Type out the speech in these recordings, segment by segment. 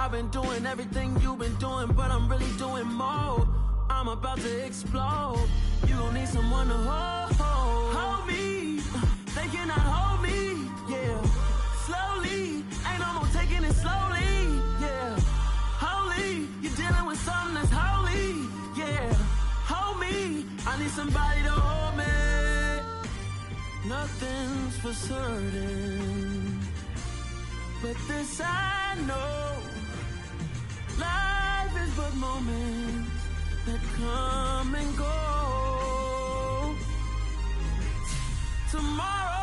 I've been doing everything you've been doing, but I'm really doing more. I'm about to explode. You gon' need someone to hold me. They cannot hold me, yeah. Slowly, ain't no more taking it slowly, yeah. Holy, you're dealing with something that's holy, yeah. Hold me, I need somebody to hold me. Nothing's for certain, but this I know. Life is but moments that come and go. Tomorrow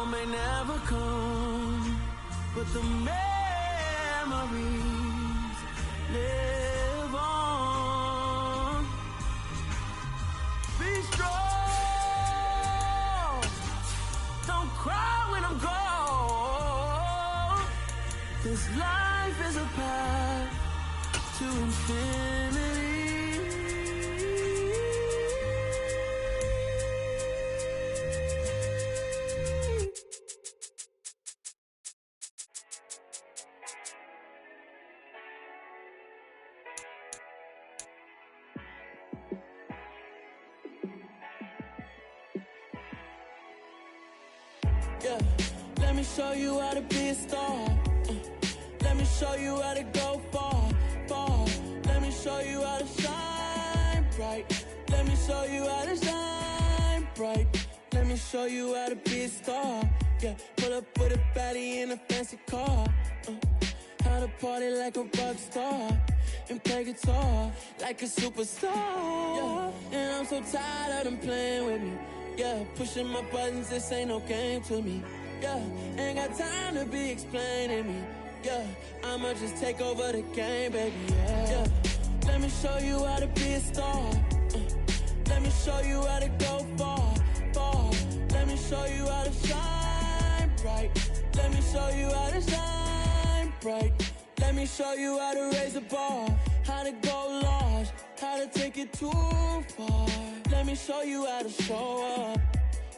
may never come, but the memories live on. Be strong, don't cry when I'm gone. This life is a path to infinity. Yeah, let me show you how to be a star. Let me show you how to go far, far. Let me show you how to shine bright. Let me show you how to shine bright. Let me show you how to be a star. Yeah, pull up with a baddie in a fancy car. How to party like a rock star and play guitar like a superstar. Yeah, and I'm so tired of them playing with me. Yeah, pushing my buttons, this ain't no game to me. Yeah, ain't got time to be explaining me. Yeah, I'ma just take over the game, baby, yeah. Let me show you how to be a star. Let me show you how to go far, far. Let me show you how to shine bright. Let me show you how to shine bright. Let me show you how to raise the bar, how to go large, how to take it too far. Let me show you how to show up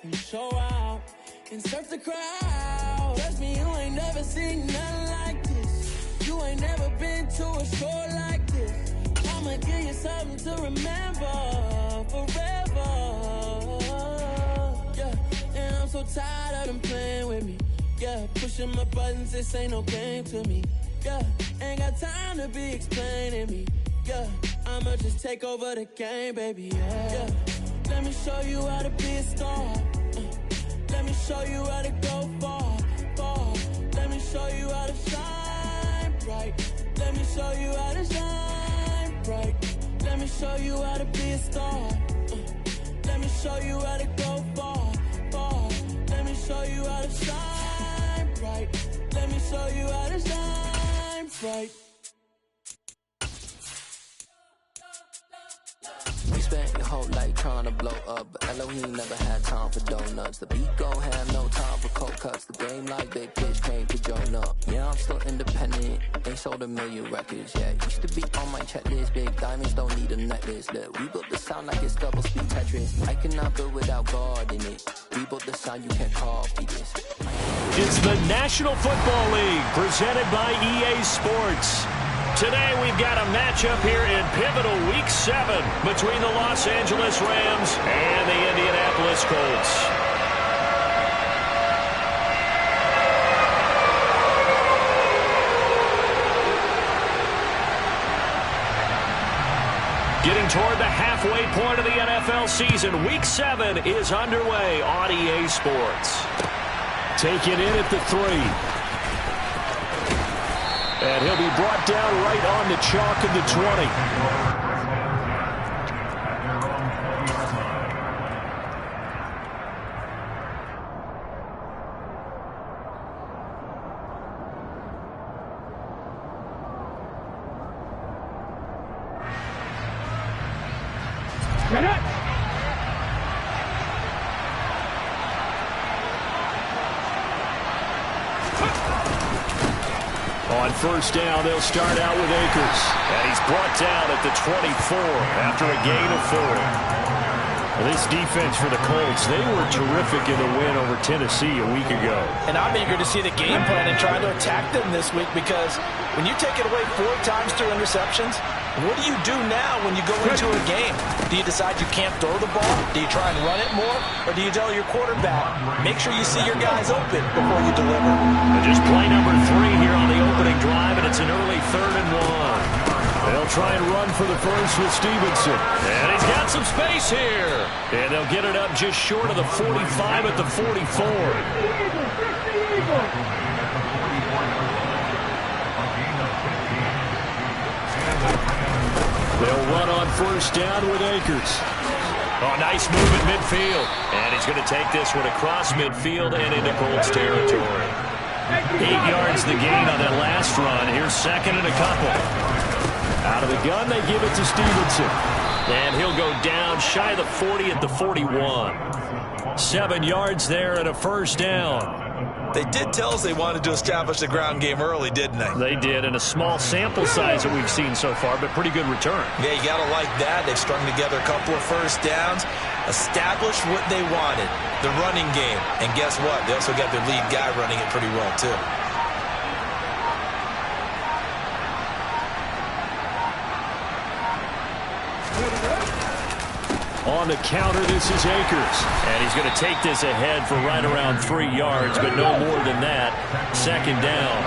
and show out and surf the crowd. Trust me, you ain't never seen nothing like this. You ain't never been to a show like this. I'ma give you something to remember forever. Yeah, and I'm so tired of them playing with me. Yeah, pushing my buttons, this ain't no game to me. Yeah, ain't got time to be explaining me. Yeah, I'ma just take over the game, baby, yeah. Let me show you how to be a star. Let me show you how to go far, far. Let me show you how to shine bright. Let me show you how to shine bright. Let me show you how to be a star. Let me show you how to go far, far. Let me show you how to shine bright. Let me show you how to shine bright. You spent your whole life trying to blow up, but Elohim never had time for donuts. The beat gon' have no time for cold cuts. The game like Big Pitch came to join up. Yeah, I'm still independent, ain't sold a million records yet. Used to be on my checklist, big diamonds don't need a necklace. Look, we built the sound like it's double speed Tetris. I cannot build without God in it. We built the sound, you can't copy this. It's the National Football League, presented by EA Sports. Today we've got a matchup here in pivotal Week 7 between the Los Angeles Rams and the Indianapolis Colts. Getting toward the halfway point of the NFL season, Week 7 is underway on EA Sports. Take it in at the 3. And he'll be brought down right on the chalk of the 20. On first down, they'll start out with Akers. And he's brought down at the 24 after a gain of 4. This defense for the Colts, they were terrific in the win over Tennessee a week ago. And I'm eager to see the game plan and try to attack them this week, because when you take it away 4 times through interceptions, what do you do now when you go into a game? Do you decide you can't throw the ball? Do you try and run it more? Or do you tell your quarterback, make sure you see your guys open before you deliver? And just play number 3 here on the opening drive, and it's an early 3rd and 1. They'll try and run for the first with Stevenson. And he's got some space here. And they'll get it up just short of the 45 at the 44. They'll run on first down with Akers. Oh, nice move at midfield. And he's going to take this one across midfield and into Colts territory. 8 yards the gain on that last run. Here's second and a couple. Out of the gun, they give it to Stevenson. And he'll go down shy of the 40 at the 41. 7 yards there and a first down. They did tell us they wanted to establish the ground game early, didn't they? They did, and a small sample size that we've seen so far, but pretty good return. Yeah, you got to like that. They've strung together a couple of first downs, established what they wanted, the running game. And guess what? They also got their lead guy running it pretty well, too. On the counter, this is Akers. And he's going to take this ahead for right around 3 yards, but no more than that. Second down.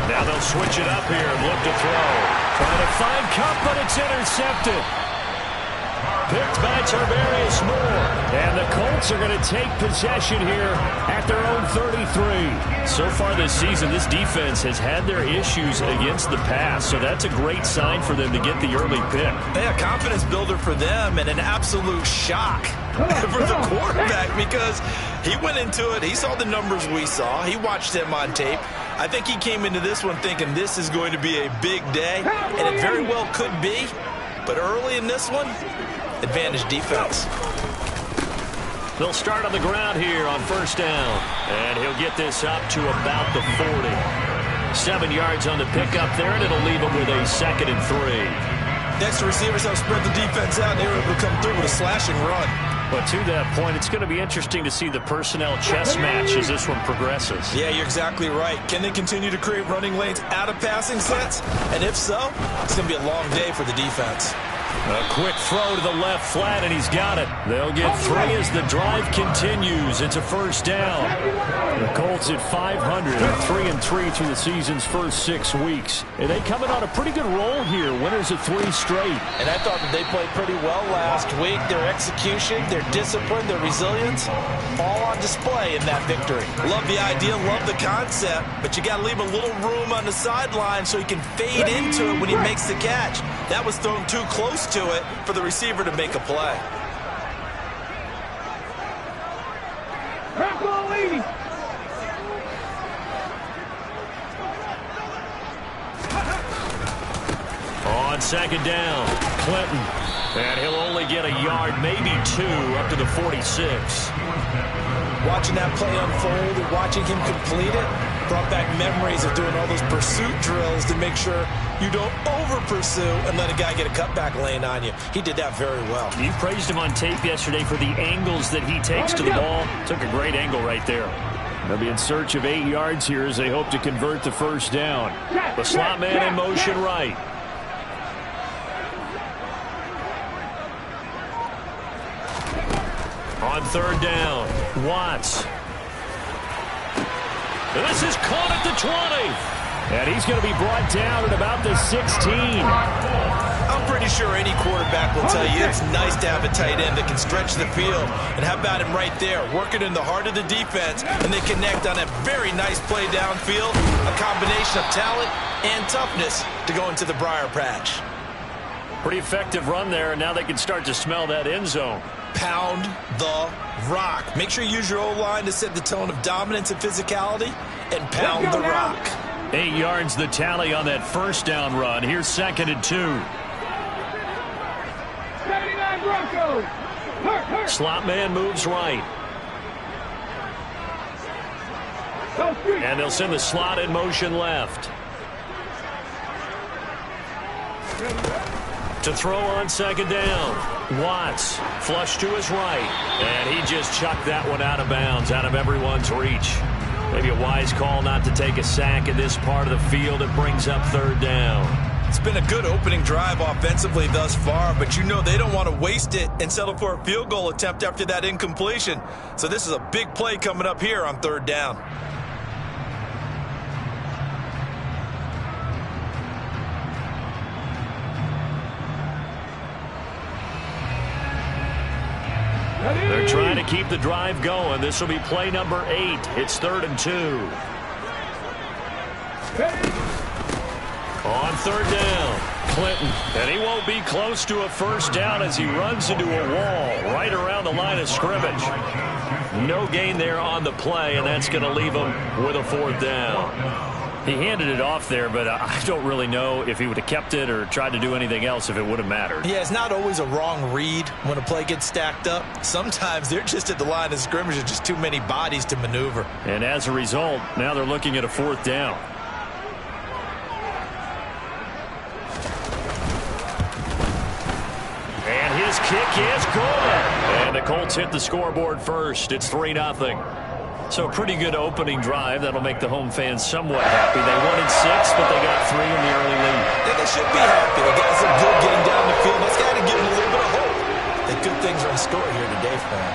Now they'll switch it up here and look to throw. Trying to find Kupp, but it's intercepted. Picked by Tarvarius Moore. And the Colts are going to take possession here at their own 33. So far this season, this defense has had their issues against the pass, so that's a great sign for them to get the early pick. Yeah, confidence builder for them, and an absolute shock for the quarterback, because he went into it, he saw the numbers we saw, he watched them on tape. I think he came into this one thinking this is going to be a big day, and it very well could be, but early in this one, advantage defense. They'll start on the ground here on first down. And he'll get this up to about the 40. 7 yards on the pickup there, and it'll leave him with a 2nd and 3. Next, the receivers have spread the defense out, and they were able to come through with a slashing run. But to that point, it's going to be interesting to see the personnel chess match as this one progresses. Yeah, you're exactly right. Can they continue to create running lanes out of passing sets? And if so, it's going to be a long day for the defense. A quick throw to the left flat, and he's got it. They'll get 3 as the drive continues. It's a first down. The Colts at 500, 3-3 through the season's first 6 weeks. And they coming on a pretty good roll here. Winners of 3 straight. And I thought that they played pretty well last week. Their execution, their discipline, their resilience, all on display in that victory. Love the idea, love the concept, but you got to leave a little room on the sideline so he can fade into it when he makes the catch. That was thrown too close to it for the receiver to make a play. On second down, Clinton. And he'll only get a yard, maybe 2, up to the 46. Watching that play unfold and watching him complete it brought back memories of doing all those pursuit drills to make sure you don't over-pursue and let a guy get a cutback lane on you. He did that very well. You praised him on tape yesterday for the angles that he takes to the ball. Took a great angle right there. They'll be in search of 8 yards here as they hope to convert the first down. The slot man in motion right. On third down, Watts. This is caught at the 20. And he's going to be brought down at about the 16. I'm pretty sure any quarterback will tell you it's nice to have a tight end that can stretch the field. And how about him right there, working in the heart of the defense, and they connect on a very nice play downfield, a combination of talent and toughness to go into the briar patch. Pretty effective run there, and now they can start to smell that end zone. Pound the rock. Make sure you use your O-line to set the tone of dominance and physicality, and pound the rock. 8 yards the tally on that first down run. Here's 2nd and 2. 79 Broncos. Slot man moves right. And they'll send the slot in motion left. To throw on second down. Watts, flush to his right. And he just chucked that one out of bounds, out of everyone's reach. Maybe a wise call not to take a sack in this part of the field. It brings up third down. It's been a good opening drive offensively thus far, but you know they don't want to waste it and settle for a field goal attempt after that incompletion. So this is a big play coming up here on third down. They're trying to keep the drive going. This will be play number 8. It's 3rd and 2. On third down, Clinton. And he won't be close to a first down as he runs into a wall right around the line of scrimmage. No gain there on the play, and that's going to leave him with a 4th down. He handed it off there, but I don't really know if he would have kept it or tried to do anything else if it would have mattered. Yeah, it's not always a wrong read when a play gets stacked up. Sometimes they're just at the line of scrimmage. There's just too many bodies to maneuver. And as a result, now they're looking at a 4th down. And his kick is good. And the Colts hit the scoreboard first. It's 3-0. So a pretty good opening drive. That'll make the home fans somewhat happy. They wanted 6, but they got 3 in the early lead. And they should be happy. The guys look good getting down the field. That's got to give them a little bit of hope that good things are in store here today for them.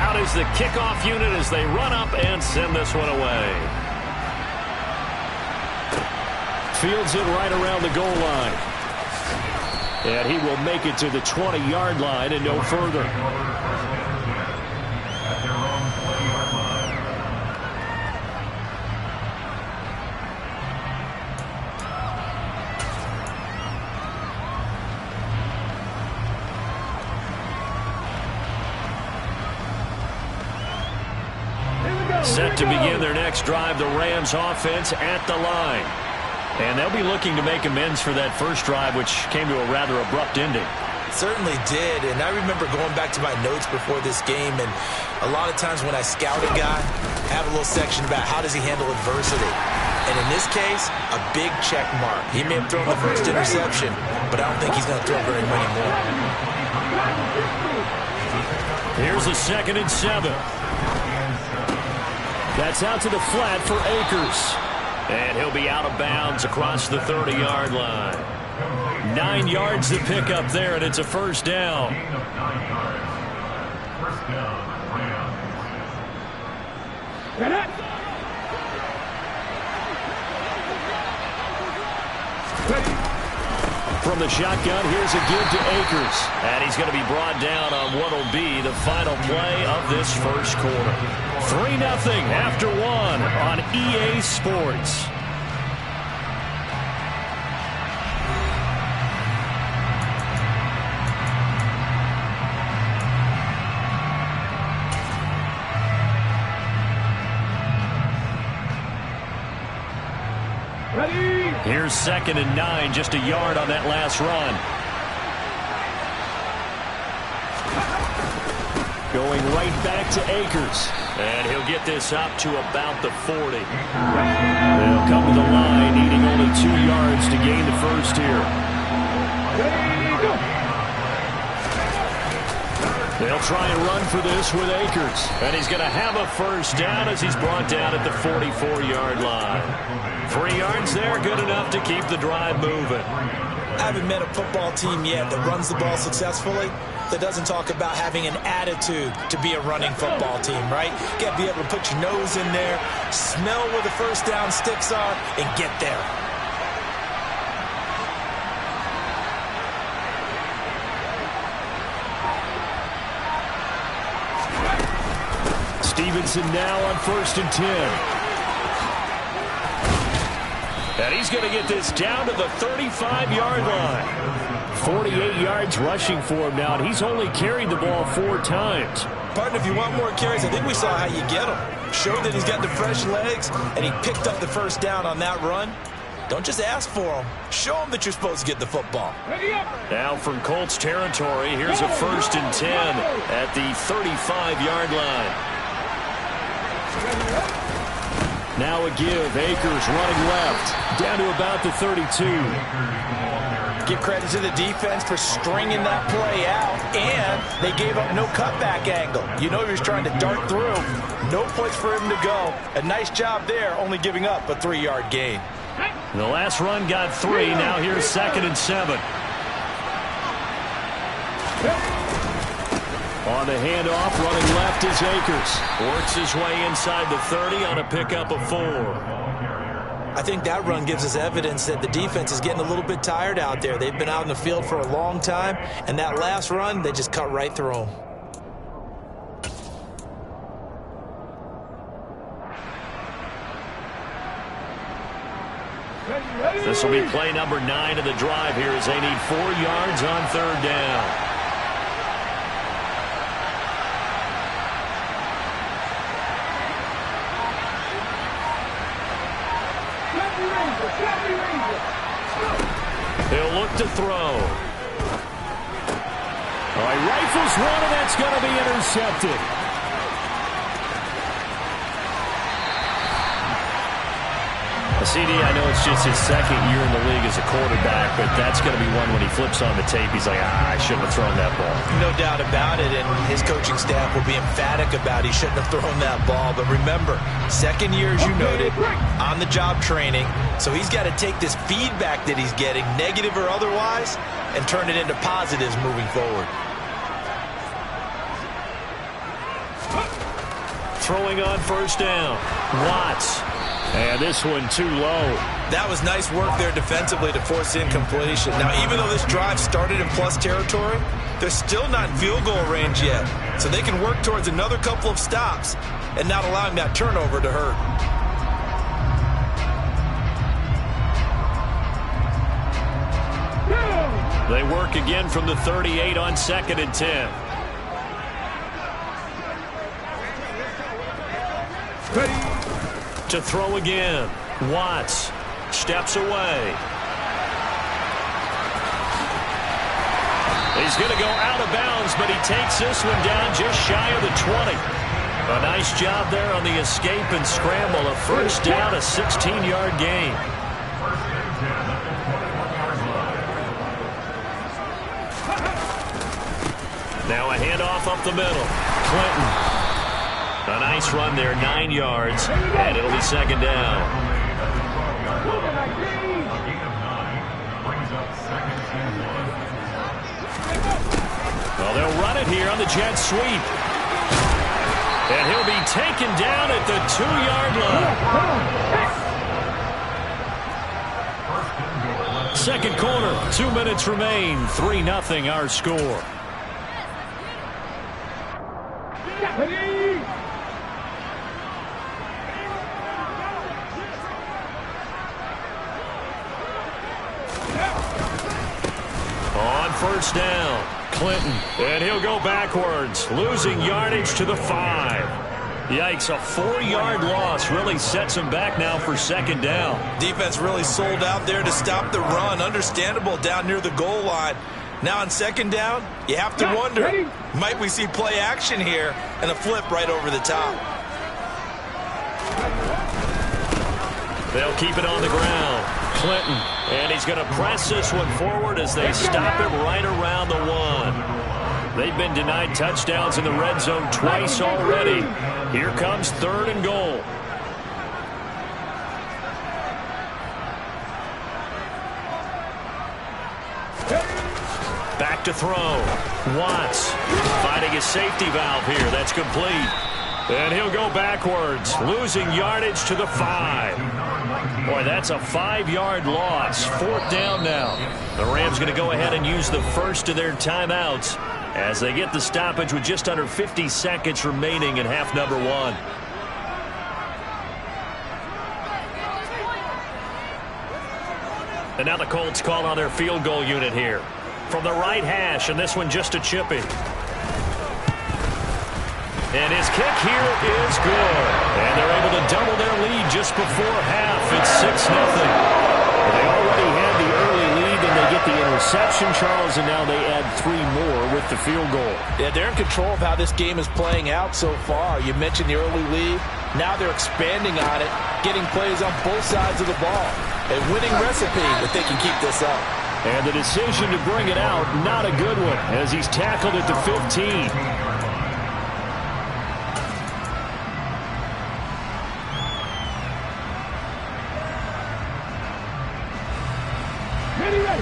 Out is the kickoff unit as they run up and send this one away. Fields it right around the goal line. And he will make it to the 20-yard line and no further. Set to begin their next drive, the Rams offense at the line. And they'll be looking to make amends for that first drive, which came to a rather abrupt ending. Certainly did, and I remember going back to my notes before this game, and a lot of times when I scout a guy, I have a little section about how does he handle adversity. And in this case, a big check mark. He may have thrown the first interception, but I don't think he's going to throw very many more. Here's a 2nd and 7. That's out to the flat for Akers. And he'll be out of bounds across the 30-yard line. 9 yards to pick up there, and it's a first down. From the shotgun, here's a give to Akers. And he's going to be brought down on what will be the final play of this first quarter. 3-0 after 1 on EA Sports. Ready? Here's 2nd and 9, just a yard on that last run. Going right back to Akers. And he'll get this up to about the 40. They'll come to the line, needing only 2 yards to gain the first here. They'll try and run for this with Akers. And he's going to have a first down as he's brought down at the 44-yard line. 3 yards there, good enough to keep the drive moving. I haven't met a football team yet that runs the ball successfully that doesn't talk about having an attitude to be a running football team, right? You got to be able to put your nose in there, smell where the first down sticks are, and get there. Stevenson now on 1st and 10. And he's going to get this down to the 35-yard line. 48 yards rushing for him now, and he's only carried the ball 4 times. Partner, if you want more carries, I think we saw how you get them. Show that he's got the fresh legs, and he picked up the first down on that run. Don't just ask for them. Show them that you're supposed to get the football. Now from Colts territory, here's a 1st and 10 at the 35-yard line. Now a give. Akers running left. Down to about the 32. Give credit to the defense for stringing that play out, and they gave up no cutback angle. You know he was trying to dart through. No place for him to go. A nice job there, only giving up a 3-yard gain. The last run got 3. Now here's 2nd and 7. On the handoff, running left is Akers. Works his way inside the 30 on a pickup of 4. I think that run gives us evidence that the defense is getting a little bit tired out there. They've been out in the field for a long time, and that last run, they just cut right through them. This will be play number 9 of the drive here as they need 4 yards on 3rd down. He'll look to throw. All right, rifles one, and that's going to be intercepted. CD, I know it's just his 2nd year in the league as a quarterback, but that's going to be one when he flips on the tape. He's like, I shouldn't have thrown that ball. No doubt about it, and his coaching staff will be emphatic about he shouldn't have thrown that ball. But remember, 2nd year, as you noted, on-the-job training, so he's got to take this feedback that he's getting, negative or otherwise, and turn it into positives moving forward. Throwing on 1st down. Watts. And this one too low. That was nice work there defensively to force incompletion. Now, even though this drive started in plus territory, they're still not in field goal range yet. So they can work towards another couple of stops and not allowing that turnover to hurt. They work again from the 38 on 2nd and 10. To throw again. Watts steps away. He's going to go out of bounds, but he takes this one down just shy of the 20. A nice job there on the escape and scramble. A 1st down, a 16-yard gain. Now a handoff up the middle. Clinton. A nice run there, 9 yards, and it'll be 2nd down. Well, they'll run it here on the jet sweep. And he'll be taken down at the 2-yard line. 2nd quarter, 2 minutes remain, 3-0 our score. On 1st down, Clinton, and he'll go backwards, losing yardage to the 5. Yikes, a 4-yard loss really sets him back now for 2nd down. Defense really sold out there to stop the run. Understandable down near the goal line. Now on 2nd down, you have to wonder, might we see play action here and a flip right over the top? They'll keep it on the ground. Clinton, and he's going to press this one forward as they stop it right around the 1. They've been denied touchdowns in the red zone twice already. Here comes 3rd and goal. Back to throw. Watts finding a safety valve here. That's complete. And he'll go backwards, losing yardage to the 5. Boy, that's a 5-yard loss. 4th down now. The Rams going to go ahead and use the first of their timeouts as they get the stoppage with just under 50 seconds remaining in half number 1. And now the Colts call on their field goal unit here. From the right hash, and this one just a chippy. And his kick here is good. And they're able to double their lead just before half. It's 6-0. They already had the early lead in the They get the interception, Charles, and now they add 3 more with the field goal. Yeah, they're in control of how this game is playing out so far. You mentioned the early lead. Now they're expanding on it, getting plays on both sides of the ball. A winning recipe if they can keep this up. And the decision to bring it out, not a good one, as he's tackled at the 15.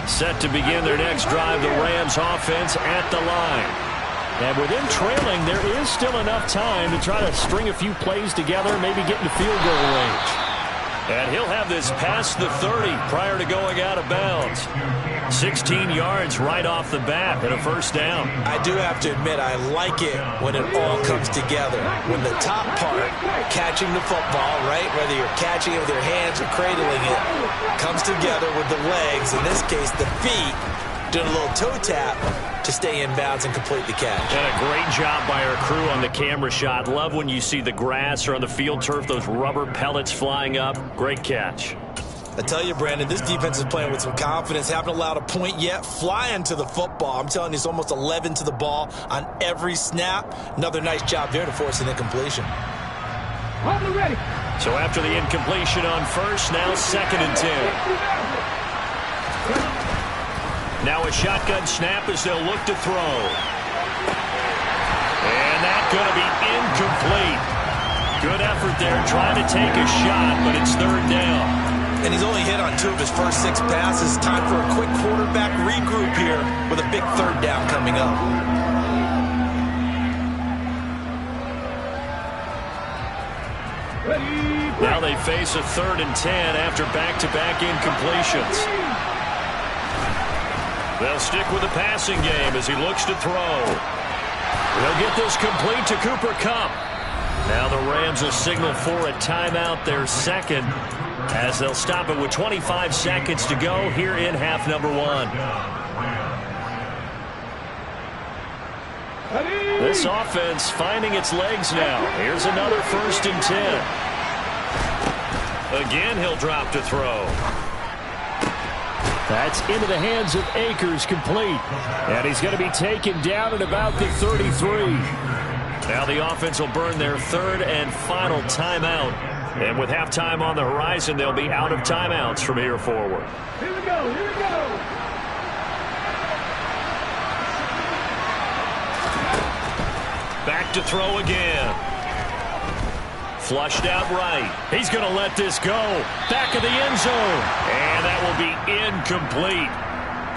Set to begin their next drive, the Rams offense at the line. And with them trailing, there is still enough time to try to string a few plays together, maybe get into field goal range. And he'll have this past the 30 prior to going out of bounds. 16 yards right off the bat and a first down. I do have to admit, I like it when it all comes together. When the top part, catching the football, right, whether you're catching it with your hands or cradling it, comes together with the legs, in this case the feet, doing a little toe tap to stay in bounds and complete the catch. And a great job by our crew on the camera shot. Love when you see the grass or on the field turf, those rubber pellets flying up. Great catch. I tell you, Brandon, this defense is playing with some confidence. Haven't allowed a point yet. Flying to the football. I'm telling you, it's almost 11 to the ball on every snap. Another nice job there to force an incompletion. Ready. So after the incompletion on first, now 2nd and 10. Now a shotgun snap as they'll look to throw. And that's going to be incomplete. Good effort there trying to take a shot, but it's 3rd down. And he's only hit on 2 of his first 6 passes. Time for a quick quarterback regroup here with a big 3rd down coming up. Now they face a 3rd and 10 after back-to-back incompletions. They'll stick with the passing game as he looks to throw. They'll get this complete to Cooper Kupp. Now the Rams will signal for a timeout, their 2nd, as they'll stop it with 25 seconds to go here in half number 1. This offense finding its legs now. Here's another 1st and 10. Again, he'll drop to throw. That's into the hands of Akers, complete. And he's going to be taken down at about the 33. Now the offense will burn their 3rd and final timeout. And with halftime on the horizon, they'll be out of timeouts from here forward. Here we go. Here we go. Back to throw again. Flushed out right. He's going to let this go. Back of the end zone. And that will be incomplete.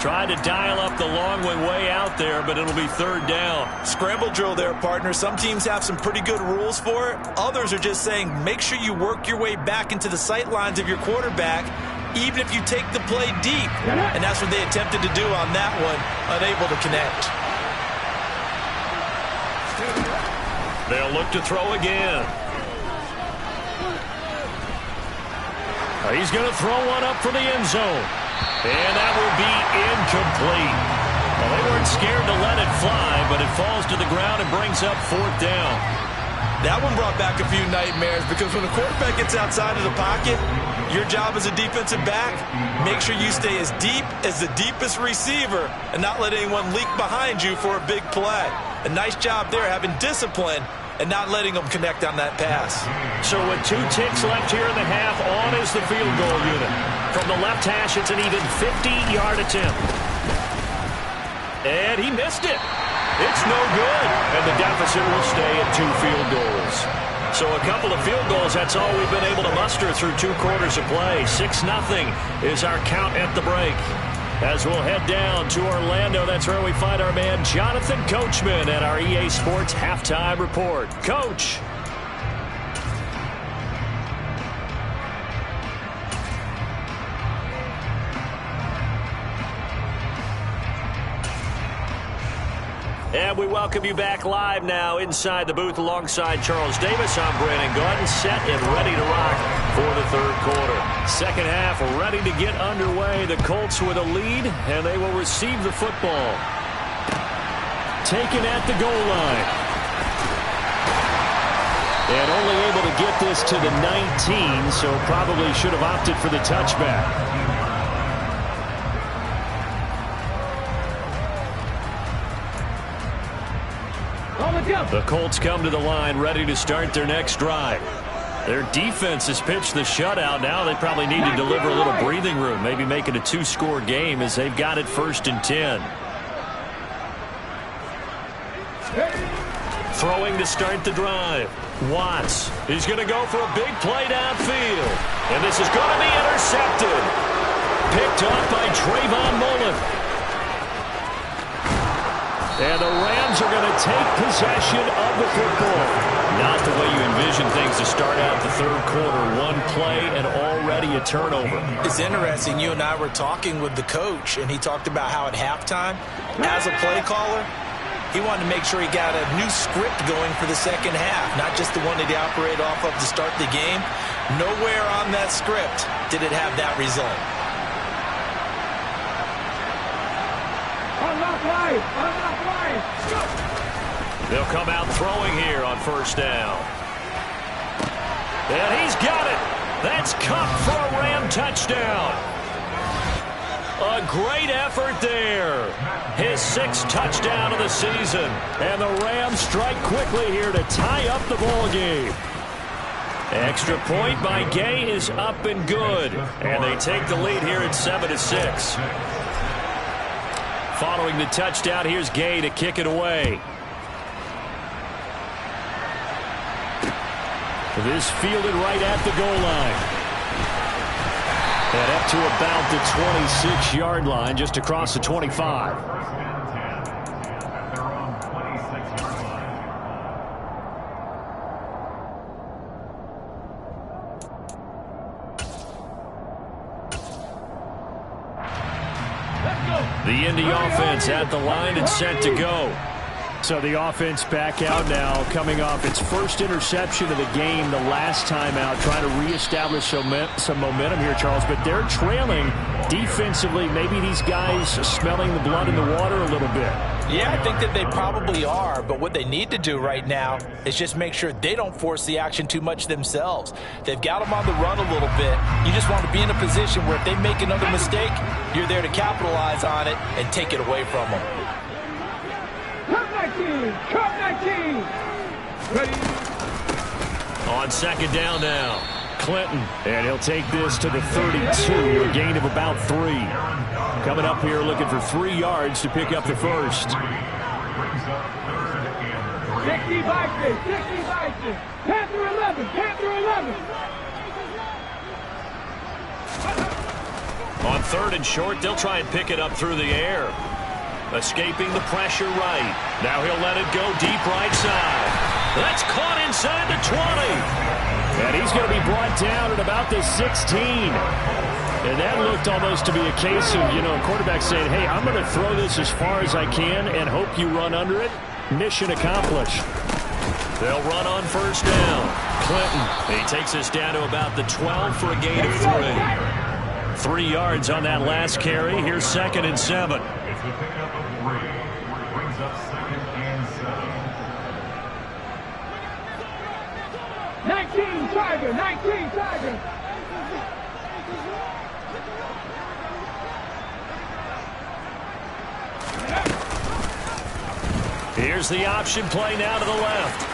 Tried to dial up the long way out there, but it'll be 3rd down. Scramble drill there, partner. Some teams have some pretty good rules for it. Others are just saying make sure you work your way back into the sight lines of your quarterback, even if you take the play deep. And that's what they attempted to do on that one, unable to connect. They'll look to throw again. He's going to throw one up for the end zone. And that will be incomplete. Well, they weren't scared to let it fly, but it falls to the ground and brings up 4th down. That one brought back a few nightmares because when a quarterback gets outside of the pocket, your job as a defensive back, make sure you stay as deep as the deepest receiver and not let anyone leak behind you for a big play. A nice job there having discipline and not letting them connect on that pass. So with 2 ticks left here in the half, on is the field goal unit. From the left hash, it's an even 50-yard attempt. And he missed it. It's no good. And the deficit will stay at 2 field goals. So a couple of field goals, that's all we've been able to muster through 2 quarters of play. 6-0 is our count at the break. As we'll head down to Orlando, that's where we find our man Jonathan Coachman at our EA Sports Halftime Report. Coach. And we welcome you back live now inside the booth alongside Charles Davis. I'm Brandon Gaudin, set and ready to rock for the 3rd quarter. 2nd half ready to get underway. The Colts with a lead, and they will receive the football. Taken at the goal line. And only able to get this to the 19, so probably should have opted for the touchback. The Colts come to the line ready to start their next drive. Their defense has pitched the shutout. Now they probably need to deliver a little breathing room, maybe make it a 2-score game as they've got it 1st and 10. Throwing to start the drive. Watts is going to go for a big play downfield. And this is going to be intercepted. Picked off by Trayvon Mullen. And the Rams are going to take possession of the football. Not the way you envision things to start out the 3rd quarter. One play and already a turnover. It's interesting. You and I were talking with the coach, and he talked about how at halftime, as a play caller, he wanted to make sure he got a new script going for the second half, not just the one that he operated off of to start the game. Nowhere on that script did it have that result. They'll come out throwing here on 1st down. And he's got it. That's Kupp for a Ram touchdown. A great effort there. His 6th touchdown of the season. And the Rams strike quickly here to tie up the ball game. Extra point by Gay is up and good. And they take the lead here at 7-6. Following the touchdown, here's Gay to kick it away. This fielded right at the goal line. And up to about the 26-yard line, just across the 25. The Indy offense at the line and set to go. So the offense back out now, coming off its 1st interception of the game the last time out, trying to reestablish some momentum here, Charles. But they're trailing defensively. Maybe these guys smelling the blood in the water a little bit. Yeah, I think that they probably are, but what they need to do right now is just make sure they don't force the action too much themselves. They've got them on the run a little bit. You just want to be in a position where if they make another mistake, you're there to capitalize on it and take it away from them. Cup 19. Ready. On 2nd down now, Clinton, and he'll take this to the 32, a gain of about 3. Coming up here looking for 3 yards to pick up the 1st. 60 Vikings, 60 Vikings. Panther 11, Panther 11. On 3rd and short, they'll try and pick it up through the air. Escaping the pressure right. Now he'll let it go deep right side. That's caught inside the 20. And he's going to be brought down at about the 16. And that looked almost to be a case of, a quarterback saying, hey, I'm going to throw this as far as I can and hope you run under it. Mission accomplished. They'll run on 1st down. Clinton, he takes us down to about the 12 for a gain of 3. 3 yards on that last carry. Here's 2nd and 7. Brings up 2nd and 7. 19 Tiger, 19 Tiger. Here's the option play now to the left.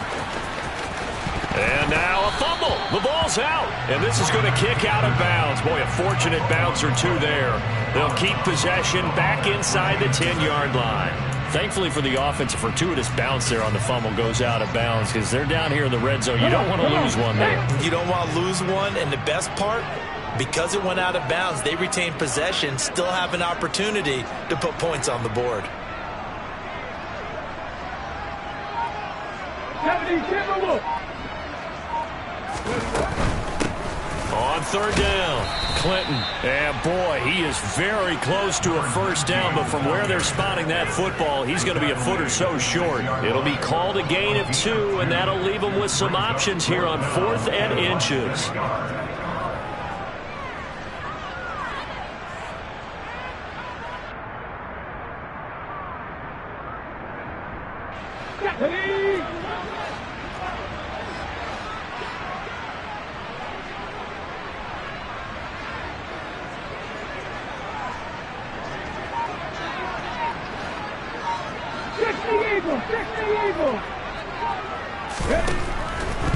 And now a fumble. The ball's out. And this is going to kick out of bounds. Boy, a fortunate bounce or two there. They'll keep possession back inside the 10-yard line. Thankfully for the offense, a fortuitous bounce there on the fumble goes out of bounds because they're down here in the red zone. You don't want to lose one there. You don't want to lose one, and the best part, because it went out of bounds, they retain possession, still have an opportunity to put points on the board. 70 Timberwolves. On 3rd down, Clinton. And boy, he is very close to a 1st down, but from where they're spotting that football, he's going to be a foot or so short. It'll be called a gain of 2, and that'll leave them with some options here on 4th and inches.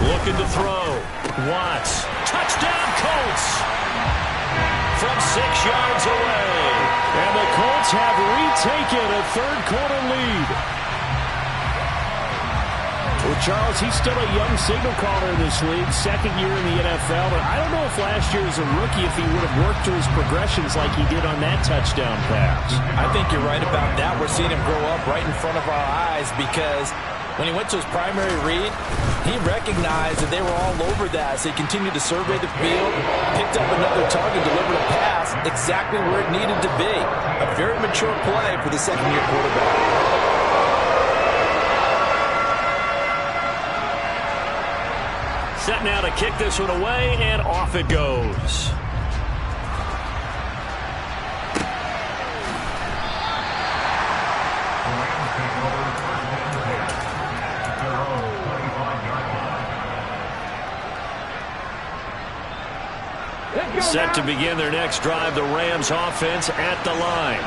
Looking to throw. Watts. Touchdown, Colts. From 6 yards away. And the Colts have retaken a third-quarter lead. Well, Charles, he's still a young signal caller in this league, second year in the NFL. But I don't know if last year as a rookie, if he would have worked through his progressions like he did on that touchdown pass. I think you're right about that. We're seeing him grow up right in front of our eyes because when he went to his primary read, he recognized that they were all over that. So he continued to survey the field, picked up another target, delivered a pass exactly where it needed to be. A very mature play for the second-year quarterback. Set now to kick this one away, and off it goes. Set to begin their next drive, the Rams offense at the line.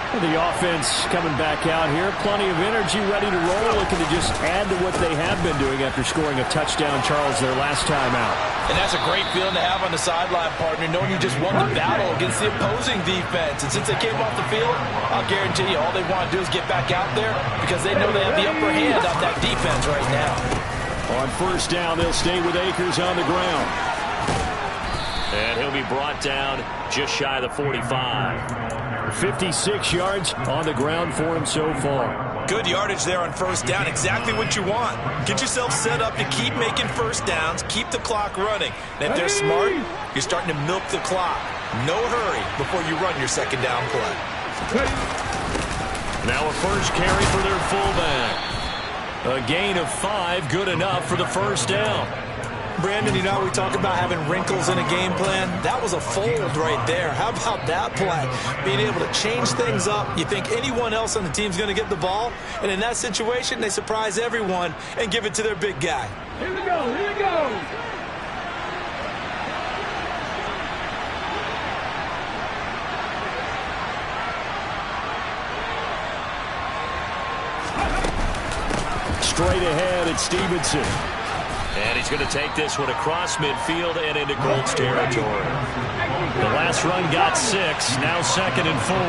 The offense coming back out here. Plenty of energy, ready to roll, looking to just add to what they have been doing after scoring a touchdown, Charles, their last time out. And that's a great feeling to have on the sideline, partner, knowing you just won the battle against the opposing defense. And since they came off the field, I'll guarantee you all they want to do is get back out there because they know they have the upper hand on that defense right now. On first down, they'll stay with Akers on the ground. And he'll be brought down just shy of the 45. 56 yards on the ground for him so far. Good yardage there on first down. Exactly what you want. Get yourself set up to keep making first downs, keep the clock running. And if they're smart, you're starting to milk the clock. No hurry before you run your second down play. Now a first carry for their fullback. A gain of 5, good enough for the first down. Brandon, you know, we talk about having wrinkles in a game plan. That was a fold right there. How about that play? Being able to change things up. You think anyone else on the team's going to get the ball, and in that situation, they surprise everyone and give it to their big guy. Here we go, here we go. Straight ahead, it's Stevenson. And he's going to take this one across midfield and into Colts territory. The last run got 6, now 2nd and 4.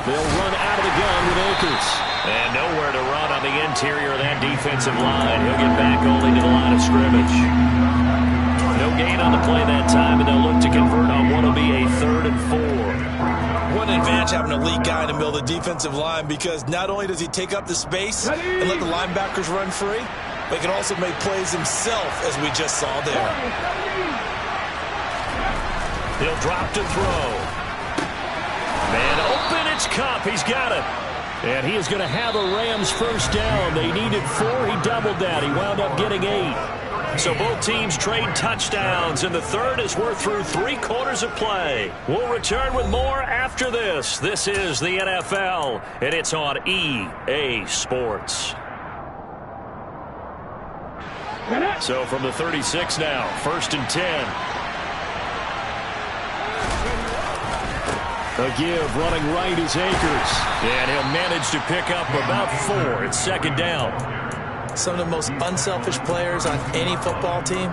They'll run out of the gun with Akers. And nowhere to run on the interior of that defensive line. He'll get back only to the line of scrimmage. No gain on the play that time, and they'll look to convert on what will be a 3rd and 4. What an advantage having a lead guy in the middle of the defensive line because not only does he take up the space and let the linebackers run free, but he can also make plays himself, as we just saw there. He'll drop to throw. Man open, it's Kupp. He's got it. And he is going to have a Rams first down. They needed 4. He doubled that. He wound up getting 8. So both teams trade touchdowns, and the third as we're through 3 quarters of play. We'll return with more after this. This is the NFL, and it's on EA Sports. So from the 36 now, 1st and 10. A give, running right is Akers. And he'll manage to pick up about 4. It's 2nd down. Some of the most unselfish players on any football team,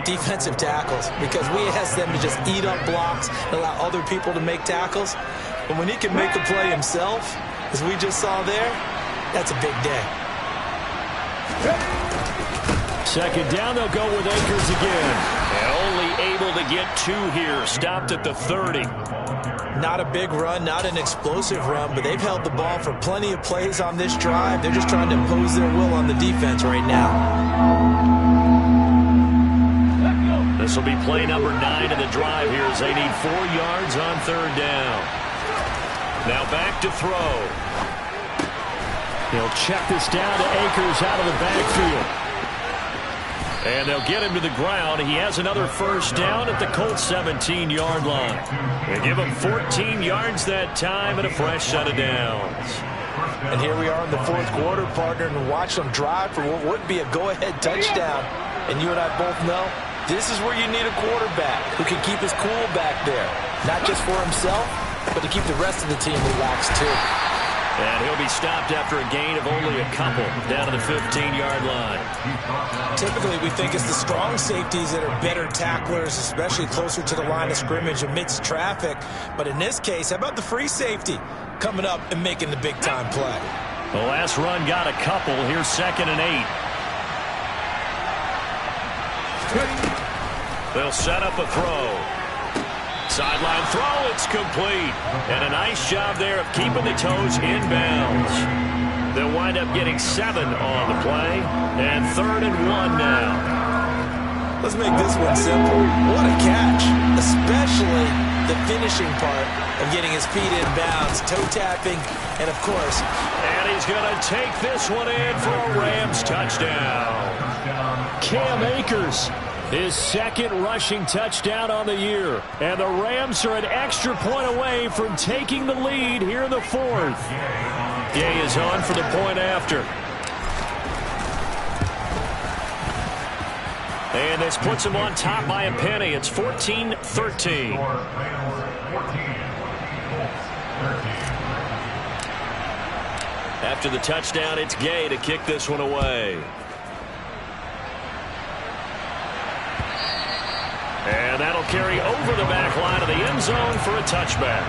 defensive tackles, because we ask them to just eat up blocks and allow other people to make tackles. But when he can make the play himself, as we just saw there, that's a big day. 2nd down, they'll go with Akers again. And only able to get 2 here. Stopped at the 30. Not a big run, not an explosive run, but they've held the ball for plenty of plays on this drive. They're just trying to impose their will on the defense right now. This will be play number 9 in the drive here as they need 4 yards on 3rd down. Now back to throw. He'll check this down to Akers out of the backfield. And they'll get him to the ground. He has another first down at the Colts 17-yard line. They give him 14 yards that time and a fresh set of downs. And here we are in the 4th quarter, partner, and watch them drive for what would be a go-ahead touchdown. And you and I both know this is where you need a quarterback who can keep his cool back there. Not just for himself, but to keep the rest of the team relaxed too. And he'll be stopped after a gain of only a couple down to the 15-yard line. Typically, we think it's the strong safeties that are better tacklers, especially closer to the line of scrimmage amidst traffic. But in this case, how about the free safety coming up and making the big-time play? The last run got a couple. Here's 2nd and 8. They'll set up a throw. Sideline throw, it's complete. And a nice job there of keeping the toes in bounds. They'll wind up getting 7 on the play. And 3rd and 1 now. Let's make this one simple. What a catch, especially the finishing part of getting his feet in bounds, toe tapping, and of course. And he's going to take this one in for a Rams touchdown. Cam Akers, his 2nd rushing touchdown on the year. And the Rams are an extra point away from taking the lead here in the 4th. Gay is on for the point after. And this puts him on top by a penny. It's 14-13. After the touchdown, it's Gay to kick this one away. And that'll carry over the back line of the end zone for a touchback.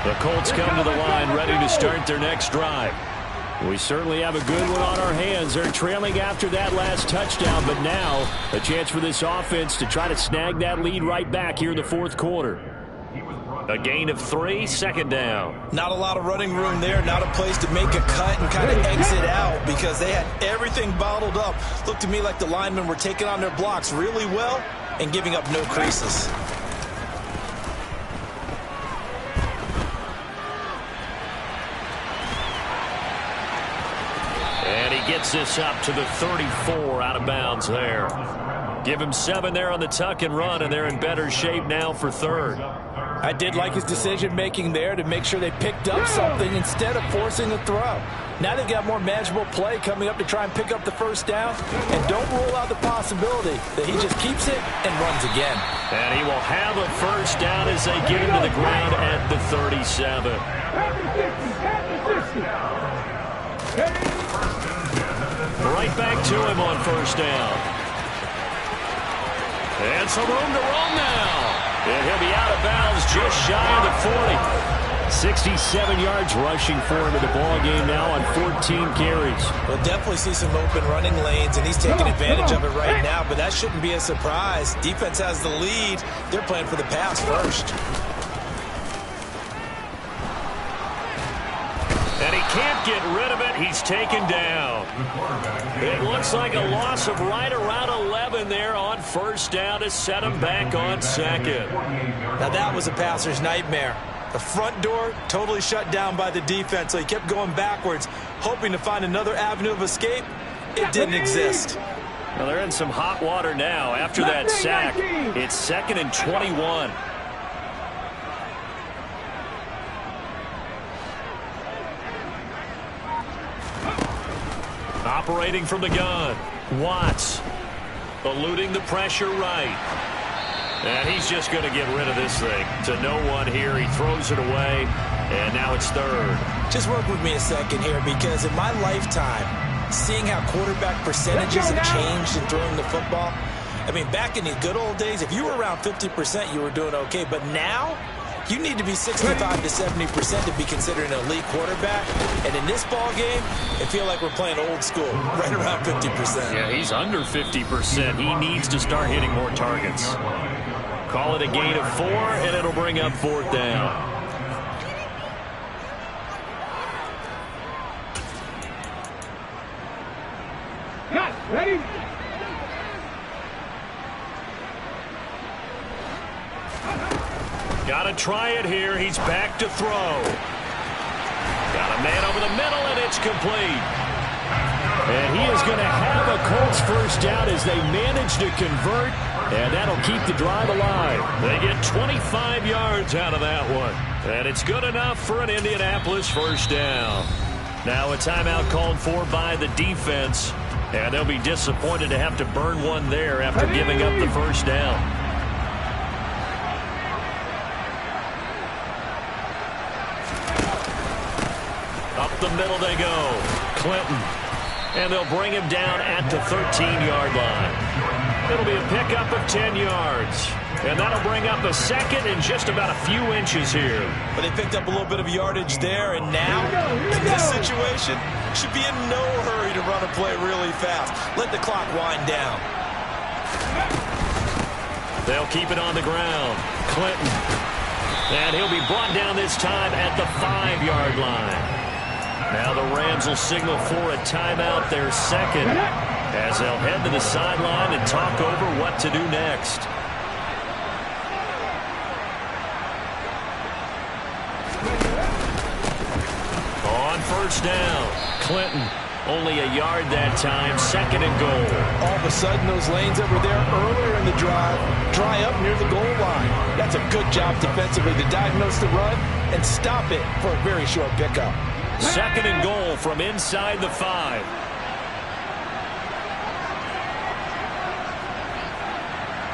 The Colts come to the line ready to start their next drive. We certainly have a good one on our hands. They're trailing after that last touchdown, but now a chance for this offense to try to snag that lead right back here in the 4th quarter. A gain of 3, 2nd down. Not a lot of running room there, not a place to make a cut and kind of exit out because they had everything bottled up. Looked to me like the linemen were taking on their blocks really well and giving up no creases. And he gets this up to the 34 out of bounds there. Give him 7 there on the tuck and run, and they're in better shape now for 3rd. I did like his decision-making there to make sure they picked up something instead of forcing the throw. Now they've got more manageable play coming up to try and pick up the 1st down. And don't rule out the possibility that he just keeps it and runs again. And he will have a 1st down as they get him to the ground at the 37. Right back to him on 1st down. And some room to roam now. And he'll be out of bounds just shy of the 40. 67 yards rushing for him in the ball game now on 14 carries. We'll definitely see some open running lanes, and he's taking advantage of it right now, but that shouldn't be a surprise. Defense has the lead. They're playing for the pass first. And he can't get rid of it. He's taken down. It looks like a loss of right around 11 there on 1st down to set him back on 2nd. Now that was a passer's nightmare. The front door totally shut down by the defense, so he kept going backwards, hoping to find another avenue of escape. It didn't exist. Well, they're in some hot water now. After that sack, it's 2nd and 21. Operating from the gun, Watts eluding the pressure right. And he's just going to get rid of this thing to no one here. He throws it away, and now it's 3rd. Just work with me a second here, because in my lifetime, seeing how quarterback percentages have changed in throwing the football, I mean, back in the good old days, if you were around 50%, you were doing okay. But now, you need to be 65 to 70% to be considered an elite quarterback. And in this ball game, I feel like we're playing old school, right around 50%. Yeah, he's under 50%. He needs to start hitting more targets. Call it a gain of 4, and it'll bring up 4th down. Cut. Ready? Got to try it here. He's back to throw. Got a man over the middle, and it's complete. And he is going to have a Colts 1st down as they manage to convert, and that'll keep the drive alive. They get 25 yards out of that one, and it's good enough for an Indianapolis 1st down. Now a timeout called for by the defense. And they'll be disappointed to have to burn one there after giving up the first down. Up the middle they go. Clinton. And they'll bring him down at the 13-yard line. It'll be a pickup of 10 yards. And that'll bring up a second in just about a few inches here. But they picked up a little bit of yardage there, and now, in this situation, should be in no hurry to run a play really fast. Let the clock wind down. They'll keep it on the ground. Clinton. And he'll be brought down this time at the 5-yard line. Now the Rams will signal for a timeout, their second, as they'll head to the sideline and talk over what to do next. On first down, Clinton. Only a yard that time, second and goal. All of a sudden, those lanes that were there earlier in the drive dry up near the goal line. That's a good job defensively to diagnose the run and stop it for a very short pickup. Second and goal from inside the 5.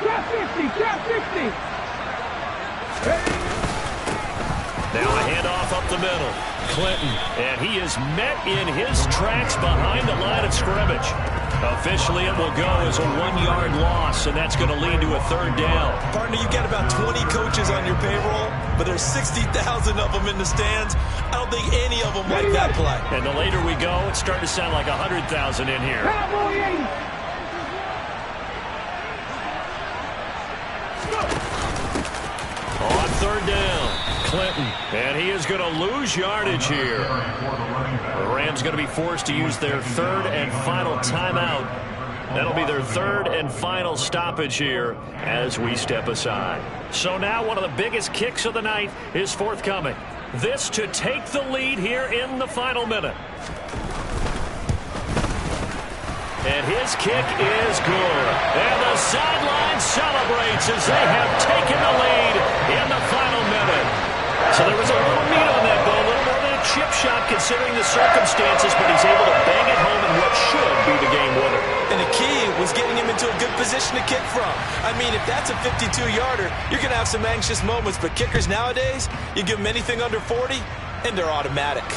Trap 60, trap 60. Now a handoff up the middle. Clinton, and he is met in his tracks behind the line of scrimmage. Officially, it will go as a 1-yard loss, and that's going to lead to a third down. Partner, you got about 20 coaches on your payroll, but there's 60,000 of them in the stands. I don't think any of them like that play. And the later we go, it's starting to sound like 100,000 in here. On third down, Clinton, and he is going to lose yardage here. The Rams going to be forced to use their third and final timeout. That'll be their third and final stoppage here as we step aside. So now one of the biggest kicks of the night is forthcoming. This to take the lead here in the final minute. And his kick is good. And the sideline celebrates as they have taken the lead in the final minute. So there was a little meat on that ball, a little more than a chip shot considering the circumstances, but he's able to bang it home in what should be the game winner. And the key was getting him into a good position to kick from. I mean, if that's a 52-yarder, you're going to have some anxious moments, but kickers nowadays, you give them anything under 40, and they're automatic.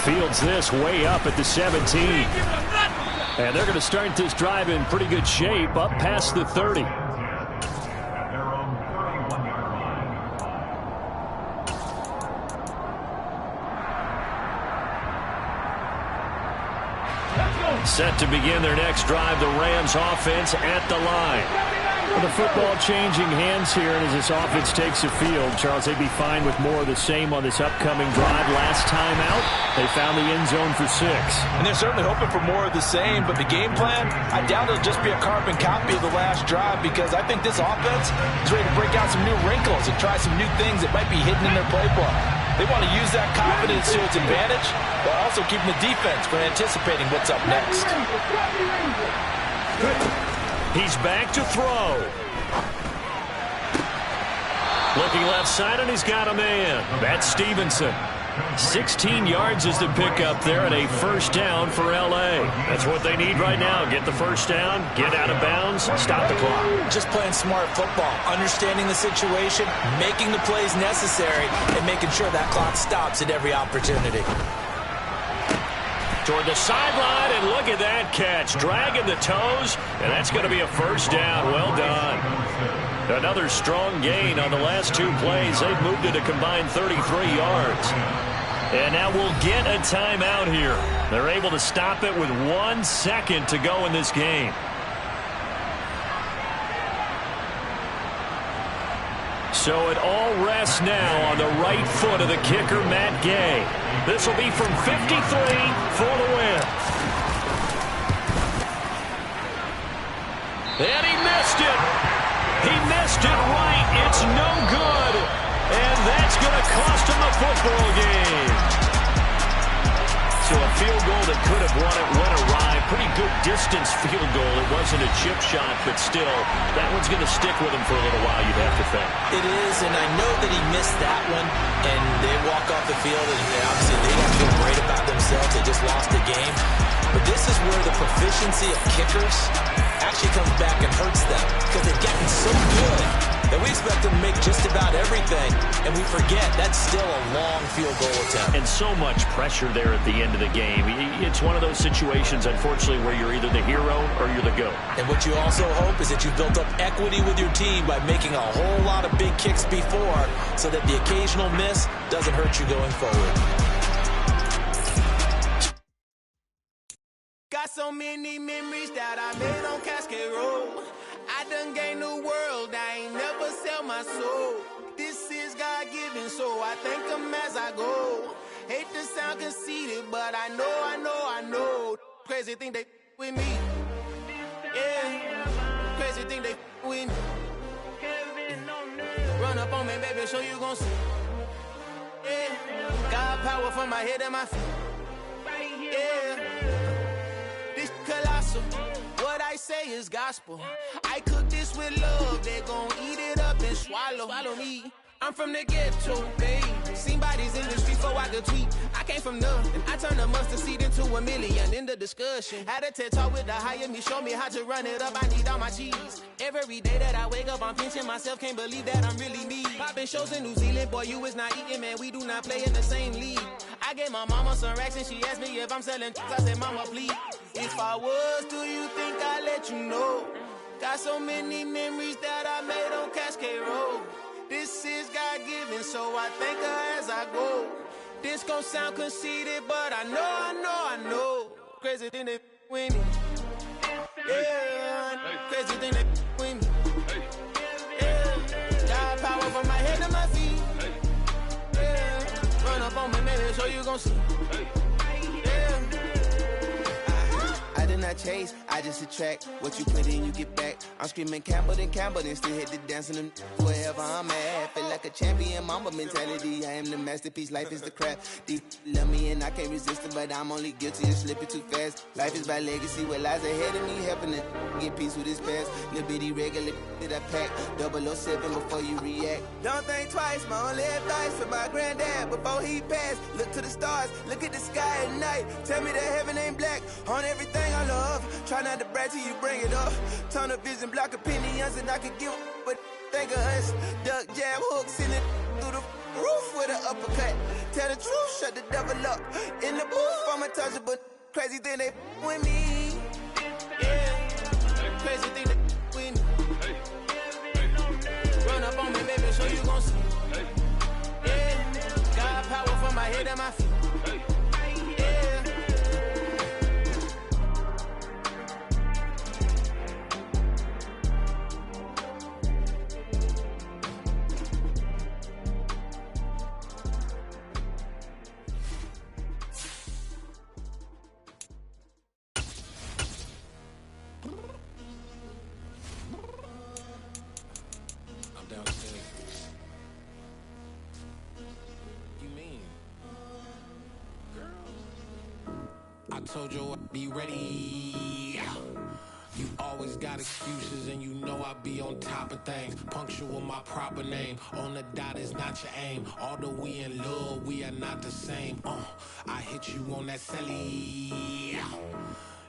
Fields this way up at the 17. And they're going to start this drive in pretty good shape up past the 30. Set to begin their next drive, the Rams offense at the line. With the football changing hands here, and as this offense takes the field, Charles, they'd be fine with more of the same on this upcoming drive. Last time out, they found the end zone for 6. And they're certainly hoping for more of the same, but the game plan, I doubt it'll just be a carbon copy of the last drive, because I think this offense is ready to break out some new wrinkles and try some new things that might be hidden in their playbook. They want to use that confidence to its advantage, while also keeping the defense from anticipating what's up next. He's back to throw. Looking left side, and he's got a man. That's Stevenson. 16 yards is the pickup there, and a first down for L.A. That's what they need right now. Get the first down, get out of bounds, stop the clock. Just playing smart football, understanding the situation, making the plays necessary, and making sure that clock stops at every opportunity. Toward the sideline, and look at that catch. Dragging the toes, and that's going to be a first down. Well done. Another strong gain on the last 2 plays. They've moved it a combined 33 yards. And now we'll get a timeout here. They're able to stop it with 1 second to go in this game. So it all rests now on the right foot of the kicker, Matt Gay. This will be from 53 for the win. And he missed it. He missed it right. It's no good. And that's going to cost him the football game. So So a field goal that could have won it went awry. Pretty good distance field goal. It wasn't a chip shot, but still, that one's going to stick with him for a little while, you'd have to think. It is, and I know that he missed that one, and they walk off the field, and obviously they don't feel great about themselves. They just lost the game. But this is where the proficiency of kickers actually comes back and hurts them, because they've gotten so good that we expect them to make just about everything, and we forget that's still a long field goal attempt. And so much pressure there at the end of the game. It's one of those situations, unfortunately, where you're either the hero or you're the GOAT. And what you also hope is that you've built up equity with your team by making a whole lot of big kicks before, so that the occasional miss doesn't hurt you going forward. Got so many memories that I made on Cascade Road. I done gained the world, I ain't never sell my soul. This is God-given, so I thank him as I go. Hate to sound conceited, but I know. Crazy thing they with me. Yeah, crazy thing they with me. Run up on me, baby, show you gon' see. Yeah, got power from my head and my feet. Yeah, this colossal. What I say is gospel. I cook this with love. They gon' eat it up and swallow me. I'm from the ghetto, babe. Seen bodies in the street before I could tweet. I came from nothing. I turned a mustard seed into a million in the discussion. Had a TED talk with the higher me, show me how to run it up. I need all my cheese. Every day that I wake up, I'm pinching myself. Can't believe that I'm really me. Popping shows in New Zealand, boy, you is not eating, man. We do not play in the same league. I gave my mama some racks and she asked me if I'm selling. I said, mama, please. If I was, do you think I'd let you know? Got so many memories that I made on Cascade Road. This is God-given, so I thank her as I go. This gon' sound conceited, but I know. Crazy thing they with me. Yeah, crazy thing they with me. Yeah, got power from my head to my feet. Yeah, run up on me, maybe, so you gon' see. I did not chase, I just attract. What you put in, you get back. I'm screaming Campbell, then still hit the dance and them wherever I'm at. Feel like a champion, mamba mentality. I am the masterpiece, life is the crap. These love me and I can't resist it, but I'm only guilty of slipping too fast. Life is by legacy, what lies ahead of me, helping to get peace with his past. Little bitty regular that I pack, 007 before you react. Don't think twice, my only advice for my granddad before he passed. Look to the stars, look at the sky at night. Tell me that heaven ain't black on everything I love. Try not to brag till you bring it up. Tunnel vision, block opinions, and I could give but think of us. Duck jab hooks in it through the roof with an uppercut. Tell the truth, shut the devil up. In the booth, I'm untouchable. Crazy thing they with me. Yeah, crazy thing they with me. Run up on me, baby, so you gon' see. Yeah, got power from my head and my feet. Told you I'd be ready. You always got excuses and you know I be on top of things. Punctual my proper name. On the dot is not your aim. Although we in love, we are not the same. I hit you on that celly.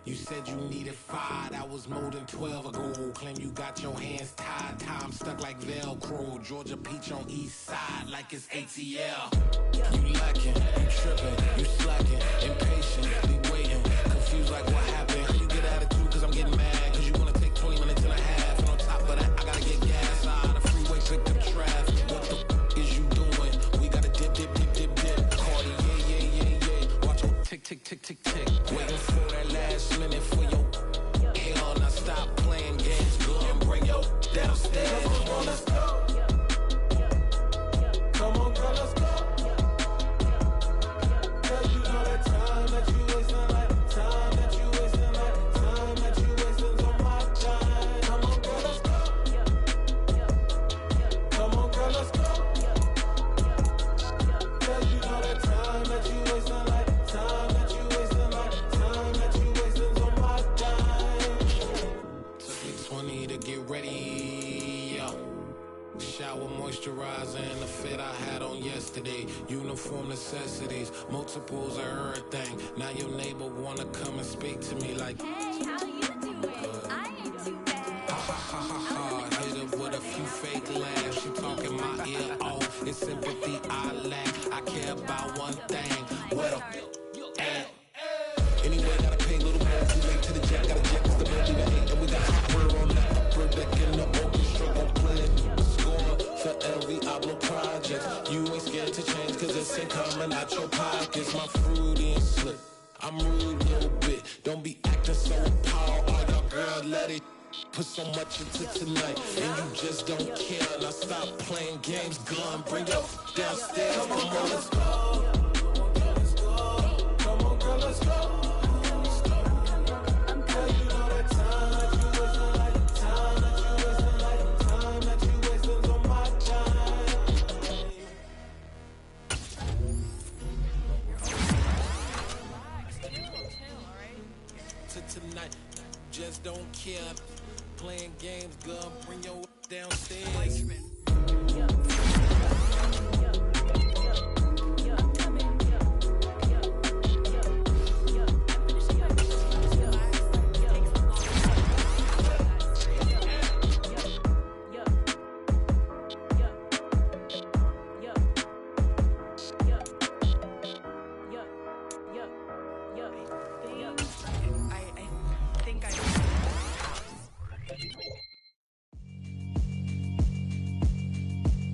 You said you needed 5, that was more than 12 ago. Claim you got your hands tied, time stuck like Velcro. Georgia Peach on east side like it's ATL. You lacking, you tripping, you slacking, impatient, be waiting, confused like what happened. How you get attitude cause I'm getting mad, cause you wanna take 20 minutes and a half. And on top of that, I gotta get gas out of the freeway, pick up traffic. What the is you doing? We gotta dip. Cardi, yeah. Watch your tick. Waiting for that last minute for your hell. Now stop playing games, go and bring your downstairs. Come on, let's go. Come on, girl, let's go. Cause you know that time that you wasting, like time that you wasting, like time that you wasting on my time. Come on, girl, let's go. Come on, girl, let's go. Cause you know that time that you wasting, like time that you wasting. Shower moisturizer and the fit I had on yesterday. Uniform necessities, multiples of everything. Now your neighbor wanna come and speak to me like, hey, how you doing? I ain't too bad. Ha ha ha ha. Hit her with a few fake laughs. She talking my ear off. It's sympathy I lack. I care about one thing. What a at. Anyway, gotta pay little more. Too late to the jet. Gotta jet cause the man leave it. And we got hardware on that upper deck in the orchestra. Gon' play score for every Ablo project. You ain't scared to change cause this ain't coming out your pockets. My fruity and slip. I'm rude a little bit. Don't be acting so appalled. All y'all girls let it put so much into tonight. And you just don't care. Now stop playing games. Gun, bring your downstairs. Come on, let's go. Come on, girl, let's go. Tonight, just don't care. Playing games, girl, bring your downstairs.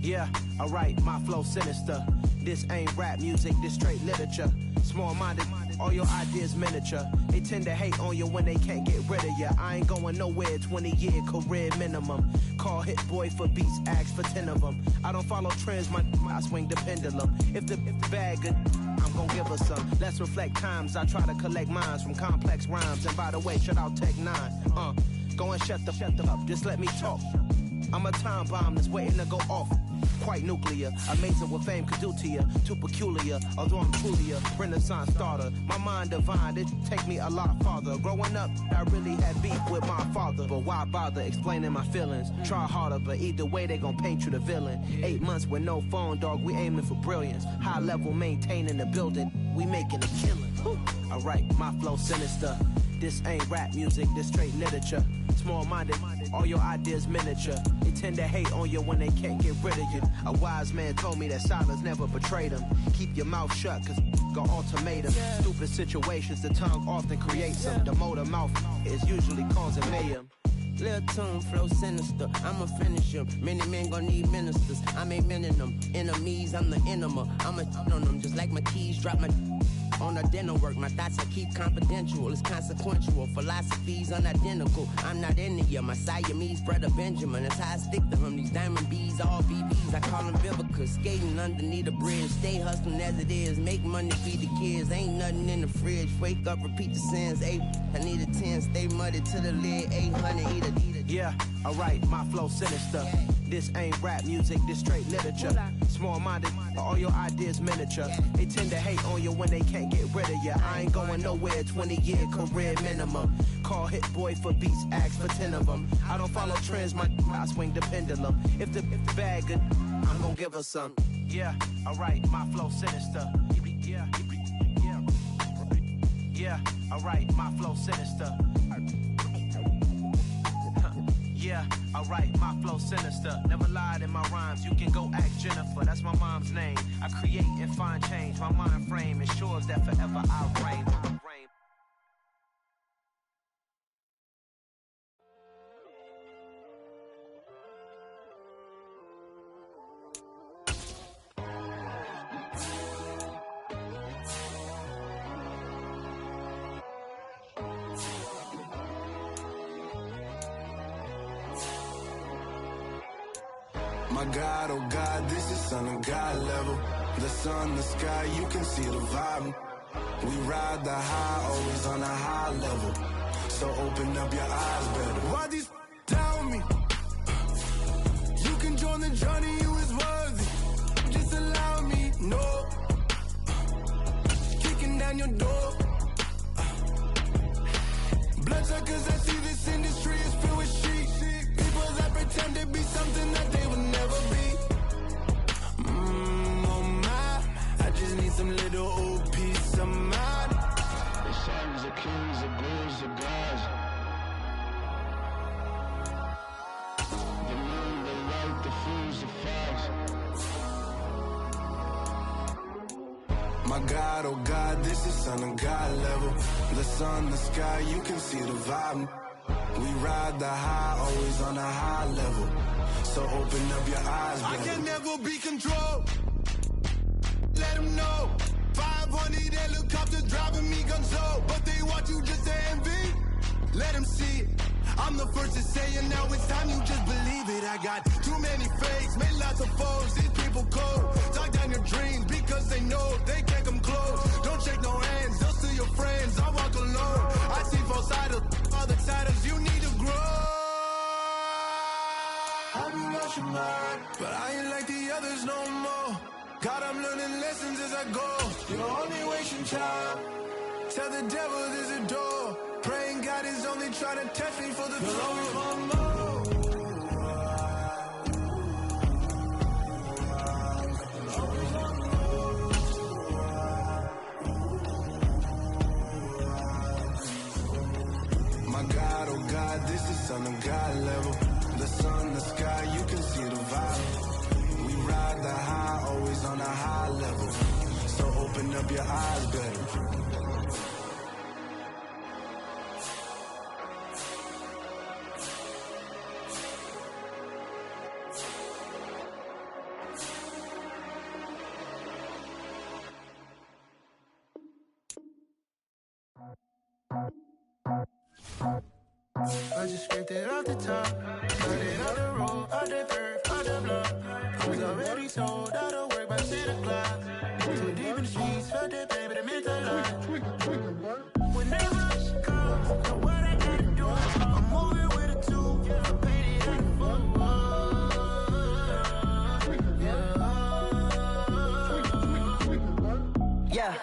Yeah, alright, my flow sinister. This ain't rap music, this straight literature. Small-minded, all your ideas miniature. They tend to hate on you when they can't get rid of you. I ain't going nowhere, 20-year career minimum. Call Hit Boy for beats, ask for 10 of them. I don't follow trends, I swing the pendulum. If the bag good, I'm gon' give her some. Let's reflect times, I try to collect minds from complex rhymes. And by the way, shout out Tech 9. Go and shut the up, just let me talk. I'm a time bomb that's waiting to go off. Quite nuclear, amazing what fame could do to you. Too peculiar, although I'm truly a renaissance starter. My mind divine, it take me a lot farther. Growing up, I really had beef with my father. But why bother explaining my feelings? Try harder, but either way they gon' paint you the villain. 8 months with no phone, dog, we aiming for brilliance. High level maintaining the building, we making a killing. Alright, my flow sinister. This ain't rap music, this straight literature. Small-minded, all your ideas miniature. They tend to hate on you when they can't get rid of you. A wise man told me that silence never betrayed him. Keep your mouth shut, cause got ultimatum. Stupid situations, the tongue often creates them. The motor mouth is usually causing mayhem. Lil' tune, flow sinister, I'ma finish him. Many men gon' need ministers, I'm a men in them. Enemies, I'm the enema. I'ma on them, just like my keys, drop my on the dental work. My thoughts I keep confidential, it's consequential. Philosophies unidentical, I'm not in it yet. My Siamese brother Benjamin, that's how I stick to him. These diamond bees, all BBs, I call them Vivica. Skating underneath the bridge, stay hustling as it is. Make money, feed the kids, ain't nothing in the fridge. Wake up, repeat the sins, ayy. I need a 10, stay muddy to the lid, 800, eat a. Yeah, alright, my flow sinister. This ain't rap music, this straight literature. Small-minded, all your ideas miniature. They tend to hate on you when they can't get rid of you. I ain't going nowhere, 20-year career minimum. Call Hit Boy for beats, ask for 10 of them. I don't follow trends, I swing the pendulum. If the bag good, I'm gon' give her some. Yeah, alright, my flow sinister. Yeah, alright, my flow sinister. Yeah, alright, my flow sinister. Never lied in my rhymes, you can go ask Jennifer, that's my mom's name. I create and find change, my mind frame ensures that forever I reign. My God, oh God, this is Son of God level. The sun, the sky, you can see the vibe. We ride the high, always on a high level. So open up your eyes better. Why these down me? You can join the journey, you is worthy. Just allow me, no. Kicking down your door. Bloodsuckers, I see this industry is filled with sheep. People that pretend to be something that they would never My God, oh God, this is Son of God level. The sun, the sky, you can see the vibe. We ride the high, always on a high level. So open up your eyes, baby. I can never be controlled. Let them know. 500 helicopters driving me gonzo. But they want you just to envy. Let them see it. I'm the first to say it, now it's time you just believe it. I got too many fakes, made lots of foes. These people cold. Talk down your dreams because they know they can't come close. Don't shake no hands, they'll steal your friends. I walk alone. I see false idols, other titles. You need to grow. I've been watching mine, but I ain't like the others no more. God, I'm learning lessons as I go. You're only wasting time. Tell the devil there's a door. Praying God is only trying to test me for the glory of more. My God, oh God, this is Son of God level. The sun, the sky, you can see the vibe. We ride the high, always on a high level. So open up your eyes, baby. I just scraped it off the top, cut it out the road, out the earth, out the blood. I was already sold out of work by 6 o'clock. Too deep in the streets, felt that baby, that meant a lot. Whenever she calls, know what I gotta do. I'm moving with a two, I paid it out of full. Yeah,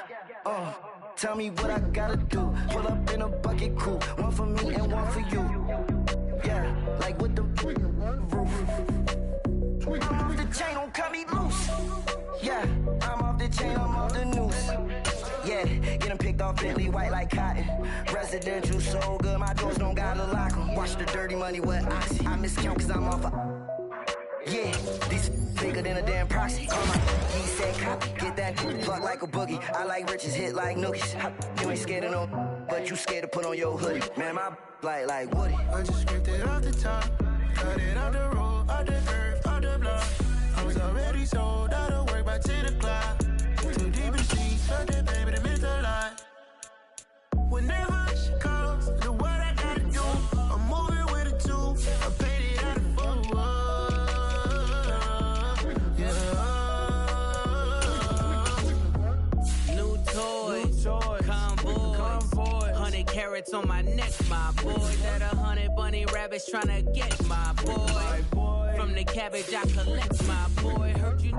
tell me what I gotta do. Pull up in a bucket crew, one for me and one for you. Yeah, like with the roof. I'm off the chain, don't cut me loose. Yeah, I'm off the chain, I'm off the noose. Yeah, getting picked off Bentley, white like cotton. Residential, so good, my doors don't gotta lock 'em. Watch the dirty money with oxy. I miscount cause I'm off yeah, these bigger than a damn proxy. Call my he said copy, get that fuck like a boogie. I like riches, hit like nookies. You ain't scared of no, but you scared to put on your hoodie. Man, my like Woody. I just scraped it off the top, cut it out the road, out the earth, out the blood. I was already sold out of work by 10 o'clock. Too deep in the streets, felt that baby, that meant a lot. Whenever she calls, do what I gotta do. I'm moving with a two, I paid it out of full. Convoy, 100 carats on my neck, my boy. That 100 bunny rabbits tryna get my boy. From the cabbage I collect, my boy. Heard you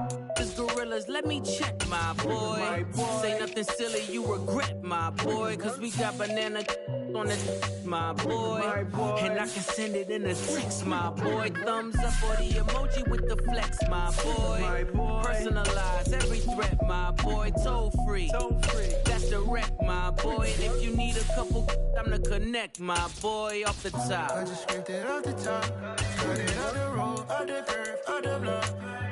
niggas gorillas, let me check, my boy. Say nothing silly, you regret, my boy. Cause we got banana on the my boy. And I can send it in a text, my boy. Thumbs up or the emoji with the flex, my boy. Personalize every threat, my boy. Toll free. That's direct, my boy. And if you need a couple, I'm the connect, my boy. Off the top. I just scraped it off the top, cut it out the road, out the earth, out the blood.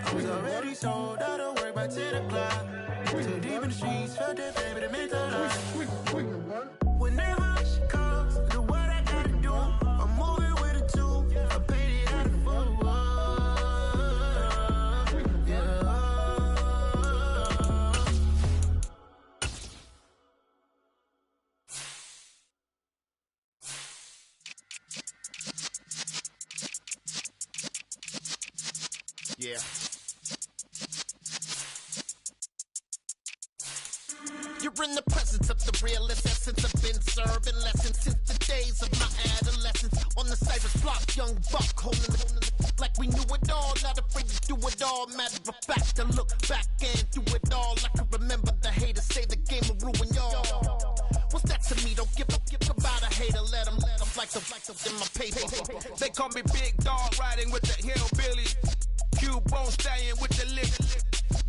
I was already sold out of work by 10 o'clock. Too deep in the streets, felt that baby, that meant a lot. Whenever she calls, do what I gotta do. I'm moving with a two, I paid it out of full. Yeah. You're in the presence of the realest essence. I've been serving lessons since the days of my adolescence. On the Cypress block, young buck holding the like we knew it all. Not afraid to do it all. Matter of fact, to look back and do it all. I can remember the haters say the game will ruin y'all. What's that to me? Don't give about a hater. Let them like them in my paper. They call me Big Dog, riding with the hillbilly. Cubone staying with the lick.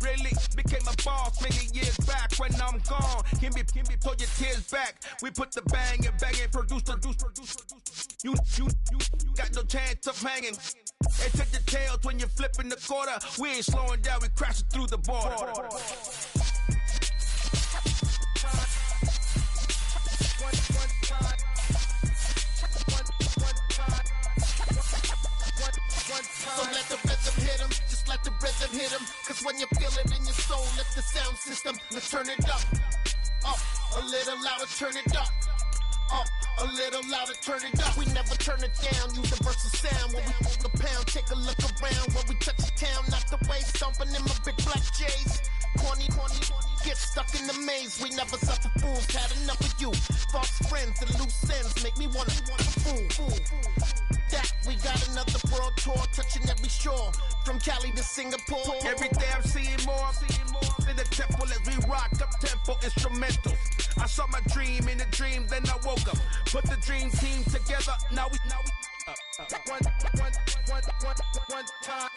Really became a boss many years back. When I'm gone, can be pull your tears back. We put the bang and produce. You got no chance of hanging. They take the tails when you're flipping the quarter. We ain't slowing down, we crashing through the border. and hit 'em. Cause when you feel it in your soul, lift the sound system. Let's turn it up. Up, a little louder, turn it up. Up, a little louder, turn it up. We never turn it down, universal sound. When we hold the pound, take a look around. When we touch the town, not the way, stomping in my big black J's. Corny, get stuck in the maze. We never suffer fools, had enough of you. False friends and loose ends make me wanna fool. That we got another world tour, touching every shore, from Cali to Singapore. Every day I'm seeing more in the temple as we rock up tempo instrumentals. I saw my dream in a dream, then I woke up. Put the dream team together, now we one time.